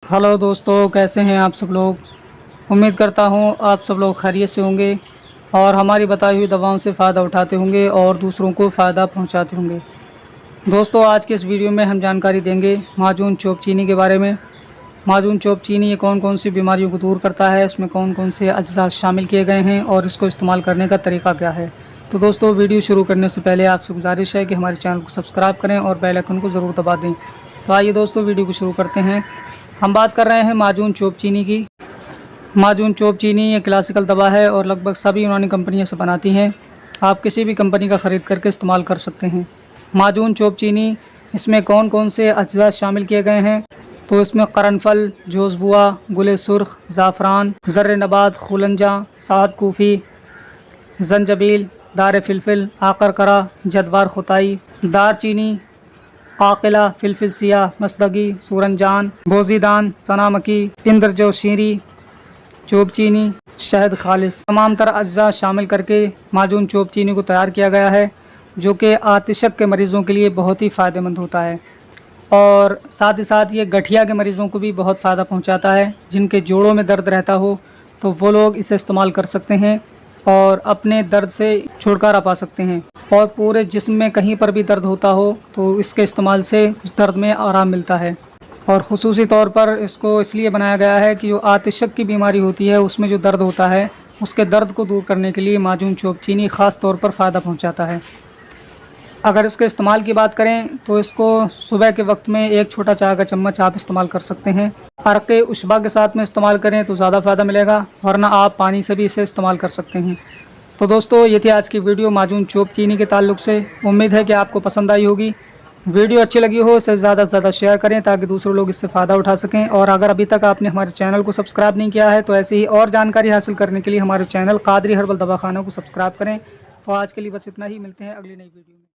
Hello दोस्तों, कैसे हैं आप सब लोग। उम्मीद करता हूं आप सब लोग खैरियत से होंगे और हमारी बताई हुई दवाओं से फ़ायदा उठाते होंगे और दूसरों को फ़ायदा पहुंचाते होंगे। दोस्तों, आज के इस वीडियो में हम जानकारी देंगे माजून चोप चीनी के बारे में। माजून चोप चीनी ये कौन कौन सी बीमारियों को दूर करता है, इसमें कौन कौन से अज्जा शामिल किए गए हैं और इसको इस्तेमाल करने का तरीका क्या है। तो दोस्तों, वीडियो शुरू करने से पहले आपसे गुजारिश है कि हमारे चैनल को सब्सक्राइब करें और बेल आइकन को ज़रूर दबा दें। तो आइए दोस्तों, वीडियो को शुरू करते हैं। हम बात कर रहे हैं माजून चोप चीनी की। माजून चोप चीनी ये क्लासिकल दवा है और लगभग सभी यूनानी कंपनियों से बनाती हैं। आप किसी भी कंपनी का ख़रीद करके इस्तेमाल कर सकते हैं। माजून चोप चीनी, इसमें कौन कौन से अज्जा शामिल किए गए हैं, तो इसमें करनफल, जोज़बुआ, गुले सुर्ख, ज़ाफ़रान, ज़र्र नबात, खुलंजा, साद कूफ़ी, जंजबील, दार फिलफिल, आकरकरा, जदवार खुताई, दार चीनी, काकिला, फिलफिसिया, मसदगी, सूरनजान, बोजीदान, सनामकी, इंद्रजोशीरी, चोप चीनी, शहद खालिस, तमाम तरह अज्जा शामिल करके माजून चोप चीनी को तैयार किया गया है, जो कि आतिशक के मरीज़ों के लिए बहुत ही फ़ायदेमंद होता है। और साथ ही साथ ये गठिया के मरीज़ों को भी बहुत फ़ायदा पहुंचाता है। जिनके जोड़ों में दर्द रहता हो तो वो लोग इसे इस्तेमाल कर सकते हैं और अपने दर्द से छुटकारा पा सकते हैं। और पूरे जिस्म में कहीं पर भी दर्द होता हो तो इसके इस्तेमाल से उस दर्द में आराम मिलता है। और ख़ुसूसी तौर पर इसको इसलिए बनाया गया है कि जो आतिशक की बीमारी होती है उसमें जो दर्द होता है उसके दर्द को दूर करने के लिए माजून चोप चीनी ख़ास तौर पर फ़ायदा पहुँचाता है। अगर इसके इस्तेमाल की बात करें तो इसको सुबह के वक्त में एक छोटा चाय का चम्मच आप इस्तेमाल कर सकते हैं। अरक़े उशबा के साथ में इस्तेमाल करें तो ज़्यादा फ़ायदा मिलेगा, वरना आप पानी से भी इसे इस्तेमाल कर सकते हैं। तो दोस्तों, ये थी आज की वीडियो माजून चोप चीनी के ताल्लुक से। उम्मीद है कि आपको पसंद आई होगी। वीडियो अच्छी लगी हो इसे ज़्यादा से ज़्यादा शेयर करें ताकि दूसरे लोग इससे फ़ायदा उठा सकें। और अगर अभी तक आपने हमारे चैनल को सब्सक्राइब नहीं किया है तो ऐसे ही और जानकारी हासिल करने के लिए हमारे चैनल कादरी हर्बल दवाखाना को सब्सक्राइब करें। तो आज के लिए बस इतना ही, मिलते हैं अगली नई वीडियो में।